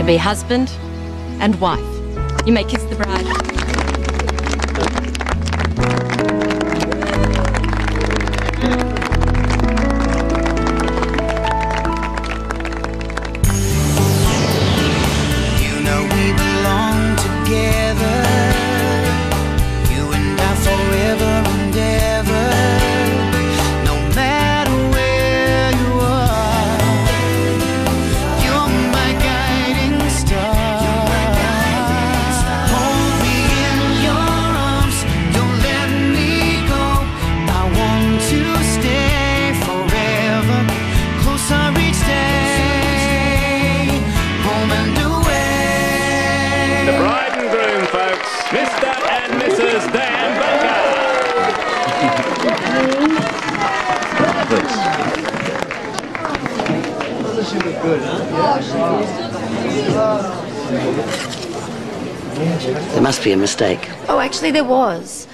be husband and wife. You may kiss the bride. Mr. and Mrs. Dan Baker. Well, this should be good, huh? There must be a mistake. Oh, actually there was.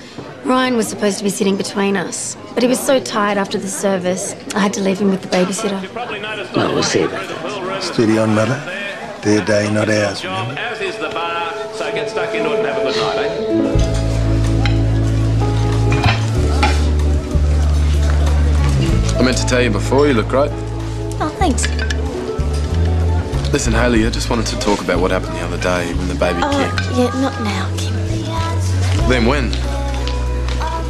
Ryan was supposed to be sitting between us, but he was so tired after the service, I had to leave him with the babysitter. No, we'll see about that. Steady on, mother. Their day, not ours, remember? As is the bar, so get stuck into it and have a good night, eh? I meant to tell you before, you look great. Oh, thanks. Listen, Hayley, I just wanted to talk about what happened the other day when the baby kicked. Yeah, not now, Kim. Then when?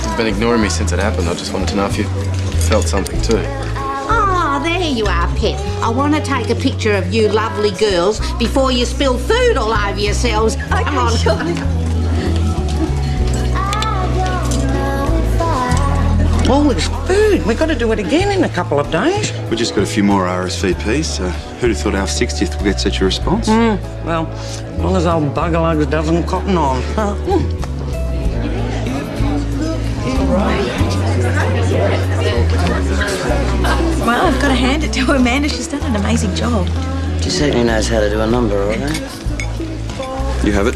You've been ignoring me since it happened. I just wanted to know if you felt something too. Ah, there you are, Pet. I want to take a picture of you lovely girls before you spill food all over yourselves. Okay, Come on. sure. Oh, it's food. We've got to do it again in a couple of days. We just got a few more RSVPs, so who'd have thought our 60th would get such a response? Well, as long as old Buggerlugs doesn't cotton on. Well, I've got to hand it to Amanda. She's done an amazing job. She certainly knows how to do a number, all right? You have it.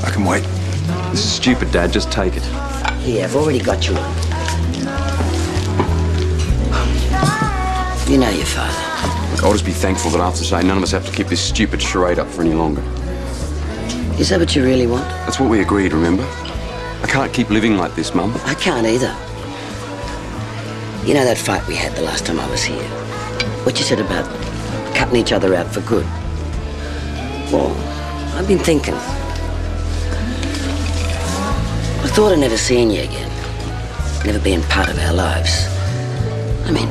I can wait. This is stupid, Dad. Just take it. Here, I've already got you one. You know your father. Look, I'll just be thankful that after today, none of us have to keep this stupid charade up for any longer. Is that what you really want? That's what we agreed, remember? I can't keep living like this, Mum. I can't either. You know that fight we had the last time I was here? What you said about cutting each other out for good? Well, I've been thinking. I thought I'd never seen you again. Never been part of our lives. I mean,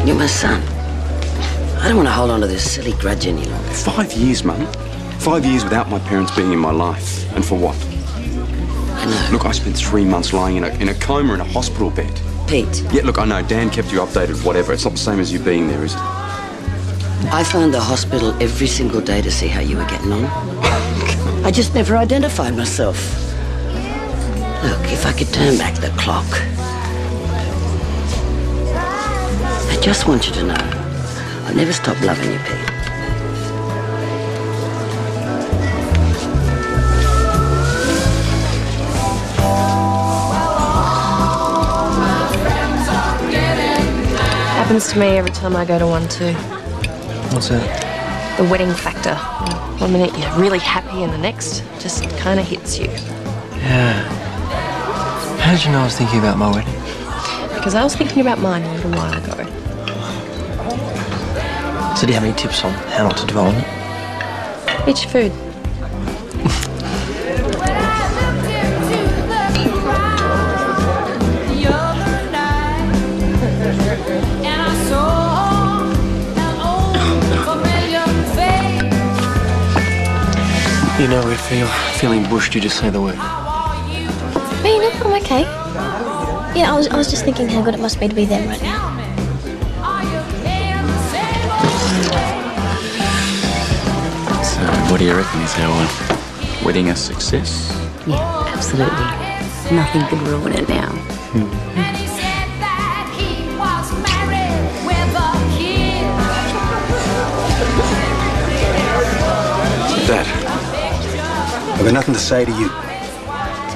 you're my son. I don't want to hold on to this silly grudge any longer. 5 years, Mum. 5 years without my parents being in my life. And for what? I know. Look, I spent 3 months lying in a coma in a hospital bed. Pete. Yeah, look, I know, Dan kept you updated, whatever. It's not the same as you being there, is it? I phoned the hospital every single day to see how you were getting on. I just never identified myself. Look, if I could turn back the clock, I just want you to know I'll never stop loving you, Pete. Happens to me every time I go to one too. What's that? The wedding factor. One minute you're really happy and the next just kind of hits you. Yeah. How did you know I was thinking about my wedding? Because I was thinking about mine a little while ago. So do you have any tips on how not to dwell on it? Eat your food. You know, if you're feeling bushed, you just say the word. Me, no, I'm okay. Yeah, I was just thinking how good it must be to be there right now. So, what do you reckon? Is our wedding a success? Yeah, absolutely. Nothing could ruin it now. Dad. I've got nothing to say to you.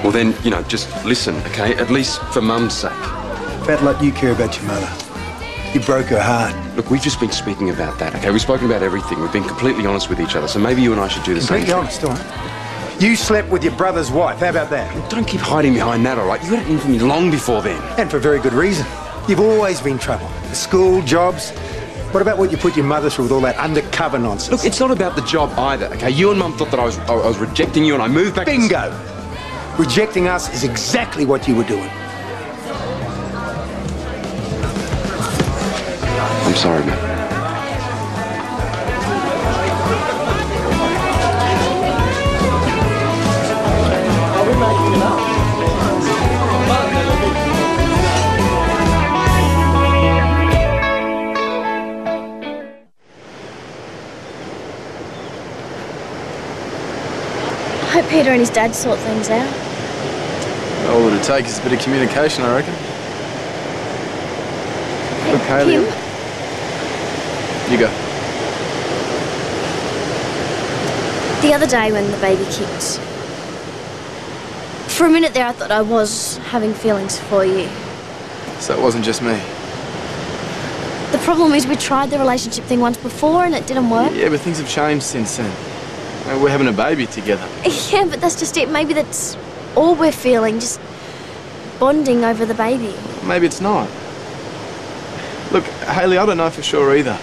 Well then, just listen, okay? At least for Mum's sake. Fat like you care about your mother. You broke her heart. Look, we've just been speaking about that, okay? We've spoken about everything. We've been completely honest with each other, so maybe you and I should do the same. Completely honest, all right? You slept with your brother's wife. How about that? Don't keep hiding behind that, all right? You had it in for me long before then. And for very good reason. You've always been trouble. School, jobs. What about what you put your mother through with all that undercover nonsense? Look, it's not about the job either, okay? You and Mum thought that I was rejecting you and I moved back... Bingo! Rejecting us is exactly what you were doing. I'm sorry, man. I hope Peter and his dad sort things out. All it'll take is a bit of communication, I reckon. Look, Hayley. Kim? You go. The other day when the baby kicked, for a minute there I thought I was having feelings for you. So it wasn't just me? The problem is we tried the relationship thing once before and it didn't work. Yeah, but things have changed since then. We're having a baby together. Yeah, but that's just it. Maybe that's all we're feeling, just bonding over the baby. Maybe it's not. Look, Hayley, I don't know for sure either.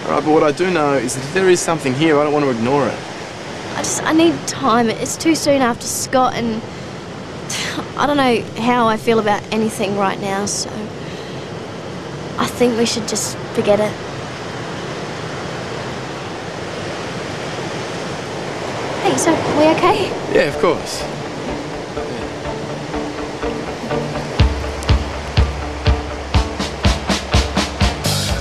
All right, but what I do know is that if there is something here, I don't want to ignore it. I need time. It's too soon after Scott and I don't know how I feel about anything right now, so I think we should just forget it. Hey, so are we okay? Yeah, of course.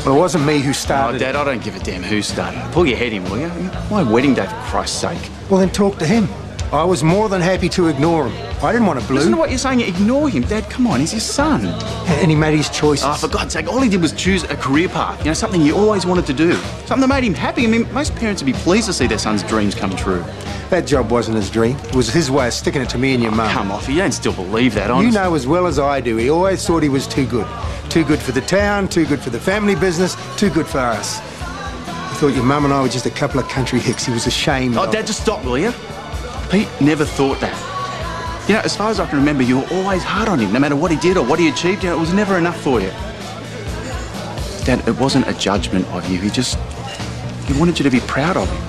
Well, it wasn't me who started. Oh, Dad, I don't give a damn who started. Pull your head in, will you? My wedding day, for Christ's sake. Well, then talk to him. I was more than happy to ignore him. I didn't want to blue. Listen to what you're saying. Ignore him. Dad, come on. He's your son. And he made his choices. Oh, for God's sake, all he did was choose a career path. You know, something he always wanted to do. Something that made him happy. I mean, most parents would be pleased to see their son's dreams come true. That job wasn't his dream. It was his way of sticking it to me and your mum. Come off, you don't still believe that, honestly. You know as well as I do, he always thought he was too good. Too good for the town, too good for the family business, too good for us. He thought your mum and I were just a couple of country hicks. He was ashamed of. Dad, just stop, will you? Pete never thought that. You know, as far as I can remember, you were always hard on him. No matter what he did or what he achieved, you know, it was never enough for you. Dad, it wasn't a judgment of you. He wanted you to be proud of him.